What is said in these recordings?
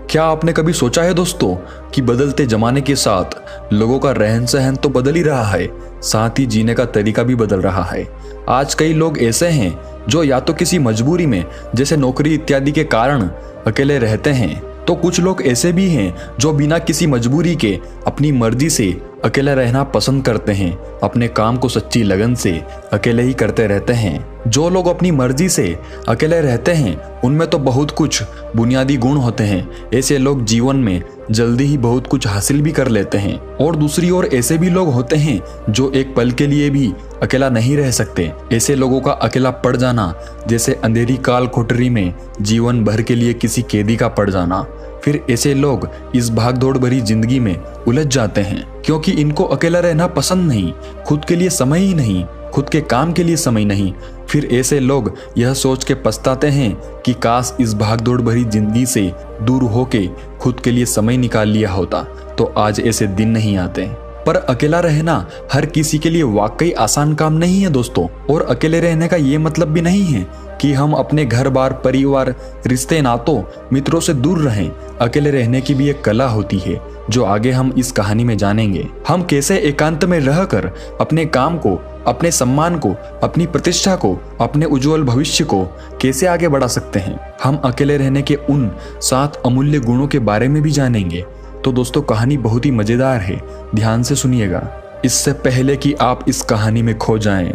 क्या आपने कभी सोचा है दोस्तों कि बदलते जमाने के साथ लोगों का रहन सहन तो बदल ही रहा है, साथ ही जीने का तरीका भी बदल रहा है। आज कई लोग ऐसे हैं जो या तो किसी मजबूरी में जैसे नौकरी इत्यादि के कारण अकेले रहते हैं, तो कुछ लोग ऐसे भी हैं जो बिना किसी मजबूरी के अपनी मर्जी से अकेले रहना पसंद करते हैं, अपने काम को सच्ची लगन से अकेले ही करते रहते हैं। जो लोग अपनी मर्जी से अकेले रहते हैं उनमें तो बहुत कुछ बुनियादी गुण होते हैं। ऐसे लोग जीवन में जल्दी ही बहुत कुछ हासिल भी कर लेते हैं। और दूसरी ओर ऐसे भी लोग होते हैं जो एक पल के लिए भी अकेला नहीं रह सकते। ऐसे लोगों का अकेला पड़ जाना जैसे अंधेरी काल कोठरी में जीवन भर के लिए किसी कैदी का पड़ जाना। फिर ऐसे लोग इस भागदौड़ भरी जिंदगी में उलझ जाते हैं क्योंकि इनको अकेला रहना पसंद नहीं, खुद के लिए समय ही नहीं, खुद के काम के लिए समय नहीं। फिर ऐसे लोग यह सोच के पछताते हैं कि काश इस भागदौड़ भरी जिंदगी से दूर होके खुद के लिए समय निकाल लिया होता तो आज ऐसे दिन नहीं आते। पर अकेला रहना हर किसी के लिए वाकई आसान काम नहीं है दोस्तों। और अकेले रहने का ये मतलब भी नहीं है कि हम अपने घर बार, परिवार, रिश्ते नातों, मित्रों से दूर रहें। अकेले रहने की भी एक कला होती है जो आगे हम इस कहानी में जानेंगे। हम कैसे एकांत में रहकर अपने काम को, अपने सम्मान को, अपनी प्रतिष्ठा को, अपने उज्जवल भविष्य को कैसे आगे बढ़ा सकते हैं। हम अकेले रहने के उन 7 अमूल्य गुणों के बारे में भी जानेंगे। तो दोस्तों कहानी बहुत ही मजेदार है, ध्यान से सुनिएगा। इससे पहले कि आप इस कहानी में खो जाएं,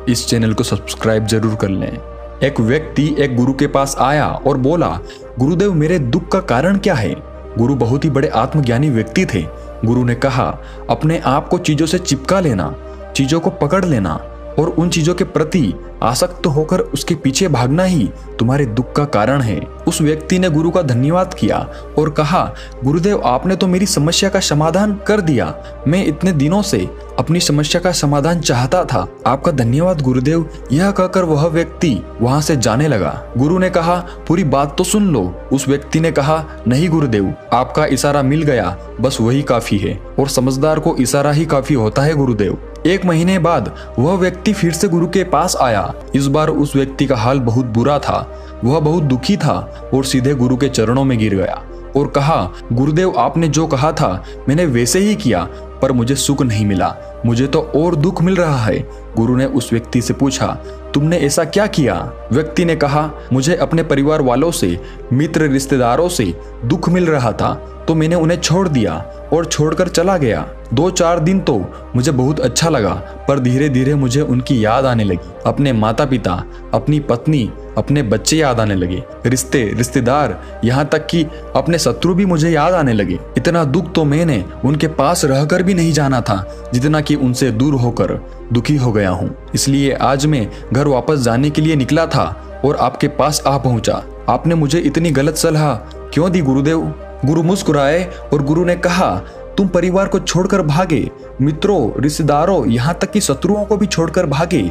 इस चैनल को सब्सक्राइब जरूर कर लें। एक व्यक्ति एक गुरु के पास आया और बोला, गुरुदेव मेरे दुख का कारण क्या है। गुरु बहुत ही बड़े आत्मज्ञानी व्यक्ति थे। गुरु ने कहा, अपने आप को चीजों से चिपका लेना, चीजों को पकड़ लेना और उन चीजों के प्रति आसक्त होकर उसके पीछे भागना ही तुम्हारे दुख का कारण है। उस व्यक्ति ने गुरु का धन्यवाद किया और कहा, गुरुदेव आपने तो मेरी समस्या का समाधान कर दिया। मैं इतने दिनों से अपनी समस्या का समाधान चाहता था। आपका धन्यवाद गुरुदेव। यह कहकर वह व्यक्ति वहां से जाने लगा। गुरु ने कहा, पूरी बात तो सुन लो। उस व्यक्ति ने कहा, नहीं गुरुदेव, आपका इशारा मिल गया, बस वही काफी है। और समझदार को इशारा ही काफी होता है गुरुदेव। 1 महीने बाद वह व्यक्ति फिर से गुरु के पास आया। इस बार उस व्यक्ति का हाल बहुत बुरा था। वह बहुत दुखी था और सीधे गुरु के चरणों में गिर गया और कहा, गुरुदेव आपने जो कहा था मैंने वैसे ही किया, पर मुझे सुख नहीं मिला, मुझे तो और दुख मिल रहा है। गुरु ने उस व्यक्ति से पूछा, तुमने ऐसा क्या किया। व्यक्ति ने कहा, मुझे अपने परिवार वालों से, मित्र रिश्तेदारों से दुख मिल रहा था तो मैंने उन्हें छोड़ दिया और छोड़कर चला गया। 2-4 दिन तो मुझे बहुत अच्छा लगा, पर धीरे धीरे मुझे उनकी याद आने लगी। अपने माता पिता, अपनी पत्नी, अपने बच्चे याद आने लगे, रिश्तेदार, यहाँ तक कि अपने शत्रु भी मुझे याद आने लगे। इतना दुख तो मैंने उनके पास रहकर भी नहीं जाना था जितना कि उनसे दूर होकर दुखी हो गया हूँ। इसलिए आज मैं घर वापस जाने के लिए निकला था और आपके पास आ पहुंचा। आपने मुझे इतनी गलत सलाह क्यों दी गुरुदेव। गुरु मुस्कुराए और गुरु ने कहा, तुम परिवार को छोड़कर भागे, मित्रों, रिश्तेदारों, यहाँ तक कि शत्रुओं को भी छोड़कर भागे,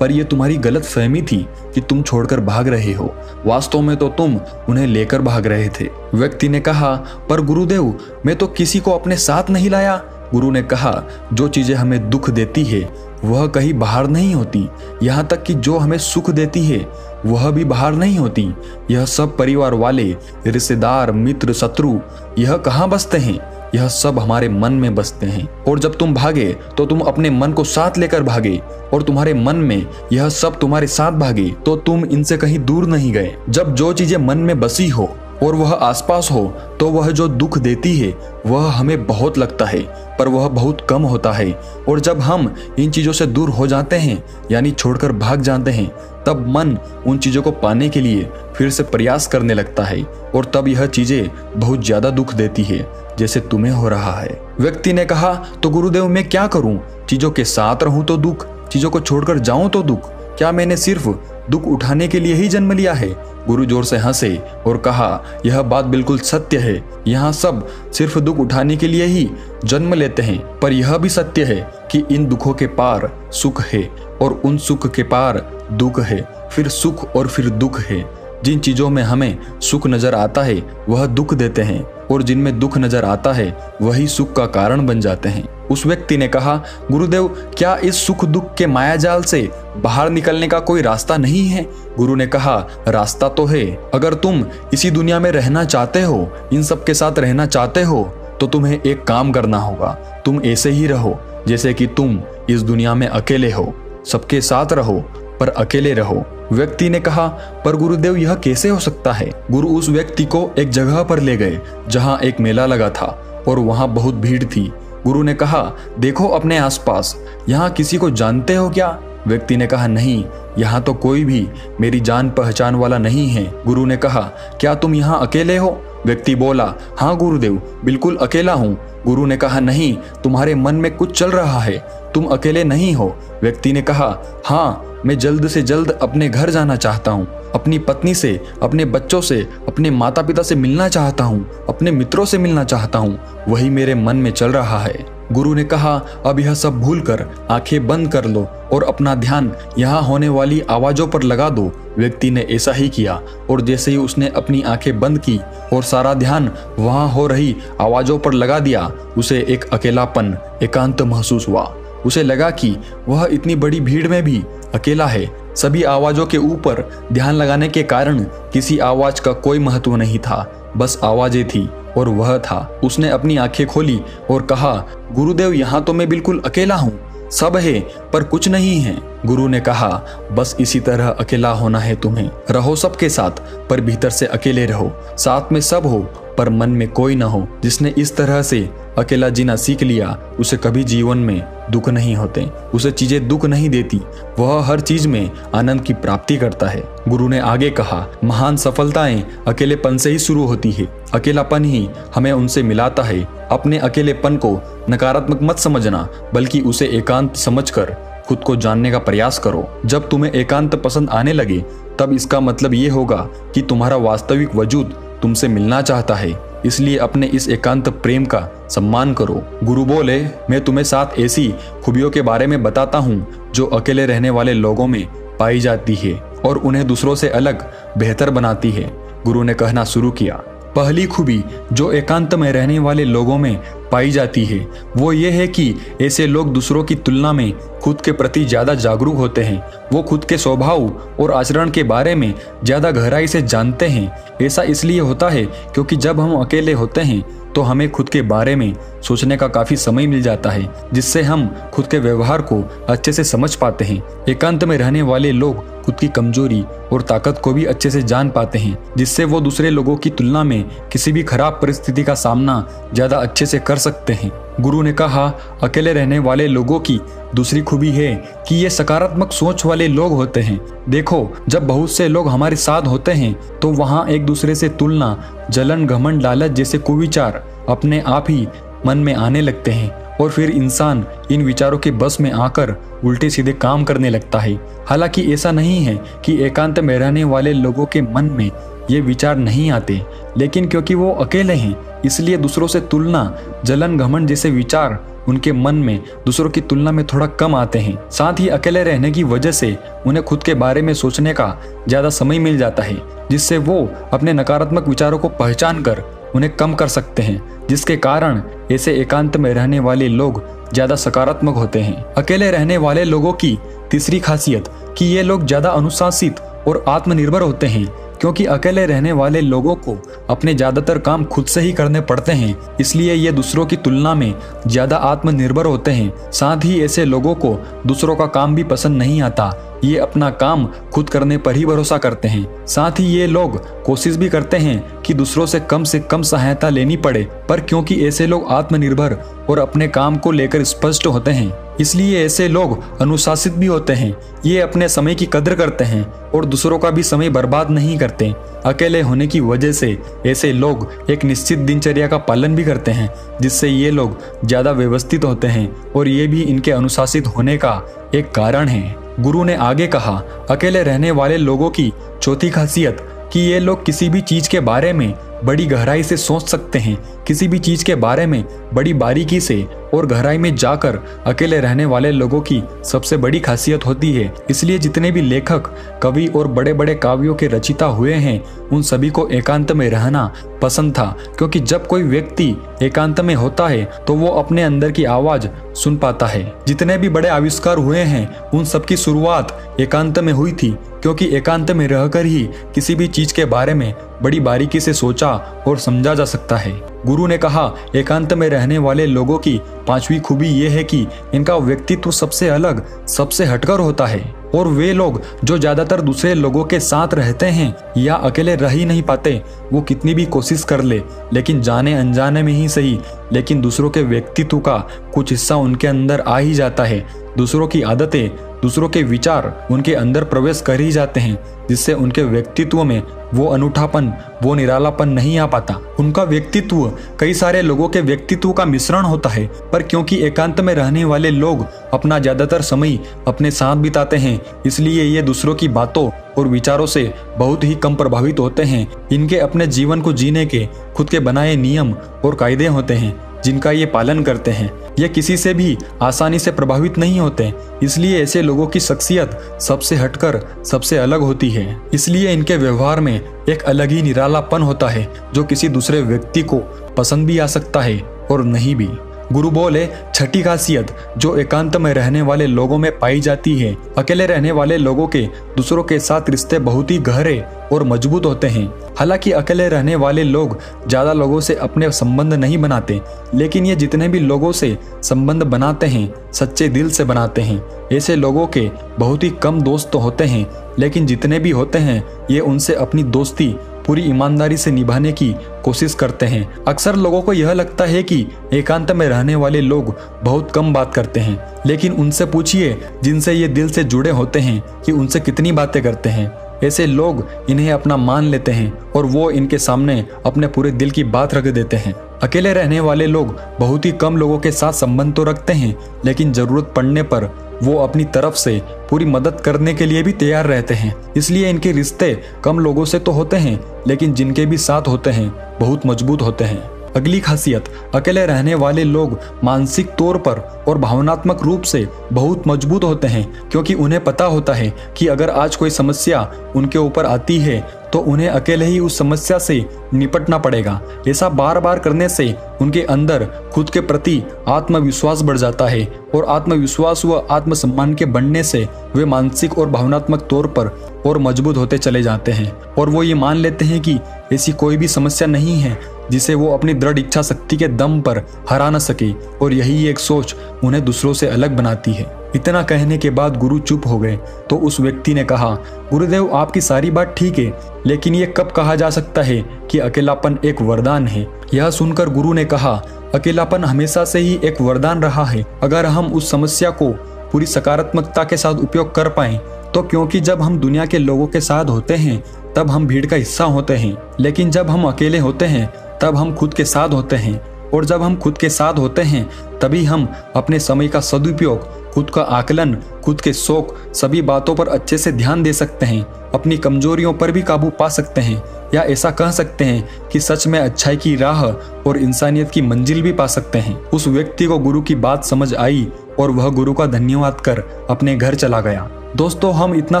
पर यह तुम्हारी गलत फहमी थी कि तुम छोड़कर भाग रहे हो। वास्तव में तो तुम उन्हें लेकर भाग रहे थे। व्यक्ति ने कहा, पर गुरुदेव मैं तो किसी को अपने साथ नहीं लाया। गुरु ने कहा, जो चीजें हमें दुख देती है वह कहीं बाहर नहीं होती, यहाँ तक कि जो हमें सुख देती है वह भी बाहर नहीं होती। यह सब परिवार वाले, रिश्तेदार, मित्र, शत्रु, यह कहाँ बसते हैं, यह सब हमारे मन में बसते हैं। और जब तुम भागे तो तुम अपने मन को साथ लेकर भागे और तुम्हारे मन में यह सब तुम्हारे साथ भागे, तो तुम इनसे कहीं दूर नहीं गए। जब जो चीजें मन में बसी हो और वह आसपास हो तो वह जो दुख देती है वह हमें बहुत लगता है, पर वह बहुत कम होता है। और जब हम इन चीजों से दूर हो जाते हैं, यानी छोड़कर भाग जाते हैं, तब मन उन चीजों को पाने के लिए फिर से प्रयास करने लगता है और तब यह चीजें बहुत ज्यादा दुख देती है, जैसे तुम्हें हो रहा है। व्यक्ति ने कहा, तो गुरुदेव मैं क्या करूं। चीजों के साथ रहूं तो दुख, चीजों को छोड़कर जाऊं तो दुख। क्या मैंने सिर्फ दुख उठाने के लिए ही जन्म लिया है। गुरु जोर से हंसे और कहा, यह बात बिल्कुल सत्य है। यहाँ सब सिर्फ दुख उठाने के लिए ही जन्म लेते हैं, पर यह भी सत्य है कि इन दुखों के पार सुख है और उन सुख के पार दुख है, फिर सुख और फिर दुख है। जिन चीजों में हमें सुख नजर आता है वह दुख देते हैं और जिनमें दुख नजर आता है वही सुख का कारण बन जाते हैं। उस व्यक्ति ने कहा, गुरुदेव, क्या इस सुख दुख के मायाजाल से बाहर निकलने का कोई रास्ता नहीं है? गुरु ने कहा, रास्ता तो है। अगर तुम इसी दुनिया में रहना चाहते हो, इन सब के साथ रहना चाहते हो, तो तुम्हें एक काम करना होगा। तुम ऐसे ही रहो जैसे कि तुम इस दुनिया में अकेले हो। सबके साथ रहो पर अकेले रहो। व्यक्ति ने कहा, पर गुरुदेव, यह कैसे हो सकता है? गुरु उस व्यक्ति को एक जगह पर ले गए जहां एक मेला लगा था और वहां बहुत भीड़ थी। गुरु ने कहा, देखो अपने आसपास, यहाँ किसी को जानते हो क्या? व्यक्ति ने कहा, नहीं, यहाँ तो कोई भी मेरी जान पहचान वाला नहीं है। गुरु ने कहा, क्या तुम यहाँ अकेले हो? व्यक्ति बोला, हाँ गुरुदेव, बिल्कुल अकेला हूँ। गुरु ने कहा, नहीं, तुम्हारे मन में कुछ चल रहा है, तुम अकेले नहीं हो। व्यक्ति ने कहा, हाँ, मैं जल्द से जल्द अपने घर जाना चाहता हूँ, अपनी पत्नी से, अपने बच्चों से, अपने माता पिता से मिलना चाहता हूँ, अपने मित्रों से मिलना चाहता हूँ, वही मेरे मन में चल रहा है। गुरु ने कहा, अब यह सब भूलकर आंखें बंद कर लो और अपना ध्यान यहाँ होने वाली आवाजों पर लगा दो। व्यक्ति ने ऐसा ही किया और जैसे ही उसने अपनी आंखें बंद की और सारा ध्यान वहां हो रही आवाजों पर लगा दिया, उसे एक अकेलापन, एकांत महसूस हुआ। उसे लगा कि वह इतनी बड़ी भीड़ में भी अकेला है। सभी आवाजों के ऊपर ध्यान लगाने के कारण किसी आवाज का कोई महत्व नहीं था, बस आवाजें थी और वह था। उसने अपनी आंखें खोली और कहा, गुरुदेव, यहाँ तो मैं बिल्कुल अकेला हूँ, सब है पर कुछ नहीं है। गुरु ने कहा, बस इसी तरह अकेला होना है तुम्हें। रहो सबके साथ पर भीतर से अकेले रहो। साथ में सब हो पर मन में कोई न हो। जिसने इस तरह से अकेला जीना सीख लिया, उसे कभी जीवन में दुख नहीं होते, उसे चीजें दुख नहीं देती, वह हर चीज में आनंद की प्राप्ति करता है। गुरु ने आगे कहा, महान सफलताएं अकेलेपन से ही शुरू होती है। अकेलापन ही हमें उनसे मिलाता है। अपने अकेलेपन को नकारात्मक मत समझना, बल्कि उसे एकांत समझकर खुद को जानने का प्रयास करो। जब तुम्हें एकांत पसंद आने लगे, तब इसका मतलब ये होगा कि तुम्हारा वास्तविक वजूद तुमसे मिलना चाहता है। इसलिए अपने इस एकांत प्रेम का सम्मान करो। गुरु बोले, मैं तुम्हें 7 ऐसी खूबियों के बारे में बताता हूँ जो अकेले रहने वाले लोगों में पाई जाती है और उन्हें दूसरों से अलग, बेहतर बनाती है। गुरु ने कहना शुरू किया, पहली खूबी जो एकांत में रहने वाले लोगों में पाई जाती है वो ये है कि ऐसे लोग दूसरों की तुलना में खुद के प्रति ज्यादा जागरूक होते हैं। वो खुद के स्वभाव और आचरण के बारे में ज्यादा गहराई से जानते हैं। ऐसा इसलिए होता है क्योंकि जब हम अकेले होते हैं तो हमें खुद के बारे में सोचने का काफी समय मिल जाता है, जिससे हम खुद के व्यवहार को अच्छे से समझ पाते हैं। एकांत में रहने वाले लोग खुद की कमजोरी और ताकत को भी अच्छे से जान पाते हैं, जिससे वो दूसरे लोगों की तुलना में किसी भी खराब परिस्थिति का सामना ज्यादा अच्छे से कर सकते हैं। गुरु ने कहा, अकेले रहने वाले लोगों की दूसरी खूबी है कि ये सकारात्मक सोच वाले लोग होते हैं। देखो, जब बहुत से लोग हमारे साथ होते हैं तो वहाँ एक दूसरे से तुलना, जलन, घमंड, लालच जैसे कुविचार अपने आप ही मन में आने लगते हैं और फिर इंसान इन विचारों के बस में आकर उल्टे सीधे काम करने लगता है। हालांकि ऐसा नहीं है कि एकांत में रहने वाले लोगों के मन में ये विचार नहीं आते, लेकिन क्योंकि वो अकेले हैं इसलिए दूसरों से तुलना, जलन, घमंड जैसे विचार उनके मन में दूसरों की तुलना में थोड़ा कम आते हैं। साथ ही अकेले रहने की वजह से उन्हें खुद के बारे में सोचने का ज्यादा समय मिल जाता है, जिससे वो अपने नकारात्मक विचारों को पहचान कर उन्हें कम कर सकते हैं, जिसके कारण ऐसे एकांत में रहने वाले लोग ज्यादा सकारात्मक होते हैं। अकेले रहने वाले लोगों की तीसरी खासियत कि ये लोग ज्यादा अनुशासित और आत्मनिर्भर होते हैं, क्योंकि अकेले रहने वाले लोगों को अपने ज्यादातर काम खुद से ही करने पड़ते हैं, इसलिए ये दूसरों की तुलना में ज्यादा आत्मनिर्भर होते हैं। साथ ही ऐसे लोगों को दूसरों का काम भी पसंद नहीं आता, ये अपना काम खुद करने पर ही भरोसा करते हैं। साथ ही ये लोग कोशिश भी करते हैं कि दूसरों से कम सहायता लेनी पड़े, पर क्योंकि ऐसे लोग आत्मनिर्भर और अपने काम को लेकर स्पष्ट होते हैं, इसलिए ऐसे लोग अनुशासित भी होते हैं। ये अपने समय की कदर करते हैं और दूसरों का भी समय बर्बाद नहीं करते। अकेले होने की वजह से ऐसे लोग एक निश्चित दिनचर्या का पालन भी करते हैं, जिससे ये लोग ज्यादा व्यवस्थित होते हैं और ये भी इनके अनुशासित होने का एक कारण है। गुरु ने आगे कहा, अकेले रहने वाले लोगों की चौथी खासियत कि ये लोग किसी भी चीज के बारे में बड़ी गहराई से सोच सकते हैं। किसी भी चीज के बारे में बड़ी बारीकी से और गहराई में जाकर अकेले रहने वाले लोगों की सबसे बड़ी खासियत होती है। इसलिए जितने भी लेखक, कवि और बड़े बड़े काव्यों के रचयिता हुए हैं, उन सभी को एकांत में रहना पसंद था, क्योंकि जब कोई व्यक्ति एकांत में होता है तो वो अपने अंदर की आवाज सुन पाता है। जितने भी बड़े आविष्कार हुए हैं, उन सबकी शुरुआत एकांत में हुई थी, क्योंकि एकांत में रहकर ही किसी भी चीज के बारे में बड़ी बारीकी से सोचा और समझा जा सकता है। गुरु ने कहा, एकांत में रहने वाले लोगों की 5वीं खूबी यह है कि इनका व्यक्तित्व सबसे अलग, सबसे हटकर होता है। और वे लोग जो ज्यादातर दूसरे लोगों के साथ रहते हैं या अकेले रह ही नहीं पाते, वो कितनी भी कोशिश कर ले, लेकिन जाने अनजाने में ही सही, लेकिन दूसरों के व्यक्तित्व का कुछ हिस्सा उनके अंदर आ ही जाता है। दूसरों की आदतें, दूसरों के विचार उनके अंदर प्रवेश कर ही जाते हैं, जिससे उनके व्यक्तित्व में वो अनूठापन, वो निरालापन नहीं आ पाता। उनका व्यक्तित्व कई सारे लोगों के व्यक्तित्व का मिश्रण होता है, पर क्योंकि एकांत में रहने वाले लोग अपना ज्यादातर समय अपने साथ बिताते हैं, इसलिए ये दूसरों की बातों और विचारों से बहुत ही कम प्रभावित होते हैं। इनके अपने जीवन को जीने के खुद के बनाए नियम और कायदे होते हैं, जिनका ये पालन करते हैं। ये किसी से भी आसानी से प्रभावित नहीं होते, इसलिए ऐसे लोगों की शख्सियत सबसे हटकर सबसे अलग होती है। इसलिए इनके व्यवहार में एक अलग ही निरालापन होता है, जो किसी दूसरे व्यक्ति को पसंद भी आ सकता है और नहीं भी। गुरु बोले, छठी खासियत जो एकांत में रहने वाले लोगों में पाई जाती है, अकेले रहने वाले लोगों के दूसरों के साथ रिश्ते बहुत ही गहरे और मजबूत होते हैं। हालांकि अकेले रहने वाले लोग ज्यादा लोगों से अपने संबंध नहीं बनाते, लेकिन ये जितने भी लोगों से संबंध बनाते हैं, सच्चे दिल से बनाते हैं। ऐसे लोगों के बहुत ही कम दोस्त तो होते हैं, लेकिन जितने भी होते हैं, ये उनसे अपनी दोस्ती पूरी ईमानदारी से निभाने की कोशिश करते हैं। अक्सर लोगों को यह लगता है कि एकांत में रहने वाले लोग बहुत कम बात करते हैं, लेकिन उनसे पूछिए जिनसे ये दिल से जुड़े होते हैं कि उनसे कितनी बातें करते हैं। ऐसे लोग इन्हें अपना मान लेते हैं और वो इनके सामने अपने पूरे दिल की बात रख देते हैं। अकेले रहने वाले लोग बहुत ही कम लोगों के साथ संबंध तो रखते हैं, लेकिन जरूरत पड़ने पर वो अपनी तरफ से पूरी मदद करने के लिए भी तैयार रहते हैं। इसलिए इनके रिश्ते कम लोगों से तो होते हैं, लेकिन जिनके भी साथ होते हैं बहुत मजबूत होते हैं। अगली खासियत, अकेले रहने वाले लोग मानसिक तौर पर और भावनात्मक रूप से बहुत मजबूत होते हैं, क्योंकि उन्हें पता होता है कि अगर आज कोई समस्या उनके ऊपर आती है तो उन्हें अकेले ही उस समस्या से निपटना पड़ेगा। ऐसा बार बार करने से उनके अंदर खुद के प्रति आत्मविश्वास बढ़ जाता है, और आत्मविश्वास व आत्मसम्मान के बढ़ने से वे मानसिक और भावनात्मक तौर पर और मजबूत होते चले जाते हैं, और वो ये मान लेते हैं कि ऐसी कोई भी समस्या नहीं है जिसे वो अपनी दृढ़ इच्छा शक्ति के दम पर हरा न सके, और यही एक सोच उन्हें दूसरों से अलग बनाती है। इतना कहने के बाद गुरु चुप हो गए तो उस व्यक्ति ने कहा, गुरुदेव आपकी सारी बात ठीक है, लेकिन ये कब कहा जा सकता है कि अकेलापन एक वरदान है? यह सुनकर गुरु ने कहा, अकेलापन हमेशा से ही एक वरदान रहा है, अगर हम उस समस्या को पूरी सकारात्मकता के साथ उपयोग कर पाएं तो। क्योंकि जब हम दुनिया के लोगों के साथ होते हैं तब हम भीड़ का हिस्सा होते हैं, लेकिन जब हम अकेले होते हैं तब हम खुद के साथ होते हैं, और जब हम खुद के साथ होते हैं तभी हम अपने समय का सदुपयोग, खुद का आकलन, खुद के शौक, सभी बातों पर अच्छे से ध्यान दे सकते हैं, अपनी कमजोरियों पर भी काबू पा सकते हैं, या ऐसा कह सकते हैं कि सच में अच्छाई की राह और इंसानियत की मंजिल भी पा सकते हैं। उस व्यक्ति को गुरु की बात समझ आई और वह गुरु का धन्यवाद कर अपने घर चला गया। दोस्तों, हम इतना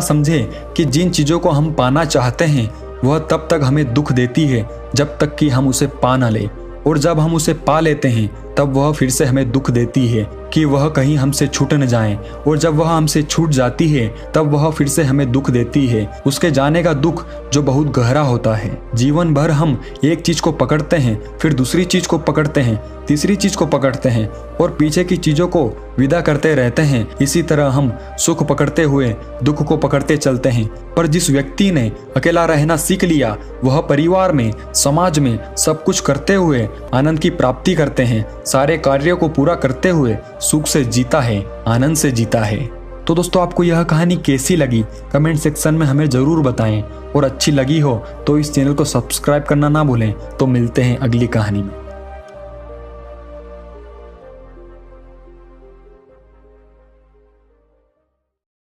समझें कि जिन चीजों को हम पाना चाहते हैं वह तब तक हमें दुख देती है जब तक कि हम उसे पा न ले, और जब हम उसे पा लेते हैं तब वह फिर से हमें दुख देती है कि वह कहीं हमसे छूट न जाए, और जब वह हमसे छूट जाती है तब वह फिर से हमें दुख देती है, उसके जाने का दुख जो बहुत गहरा होता है। जीवन भर हम एक चीज को पकड़ते हैं, फिर दूसरी चीज को पकड़ते हैं, तीसरी चीज को पकड़ते हैं और पीछे की चीजों को विदा करते रहते हैं। इसी तरह हम सुख पकड़ते हुए दुख को पकड़ते चलते हैं। पर जिस व्यक्ति ने अकेला रहना सीख लिया, वह परिवार में, समाज में सब कुछ करते हुए आनंद की प्राप्ति करते हैं, सारे कार्यों को पूरा करते हुए सुख से जीता है, आनंद से जीता है। तो दोस्तों, आपको यह कहानी कैसी लगी कमेंट सेक्शन में हमें जरूर बताएं, और अच्छी लगी हो तो इस चैनल को सब्सक्राइब करना ना भूलें। तो मिलते हैं अगली कहानी में।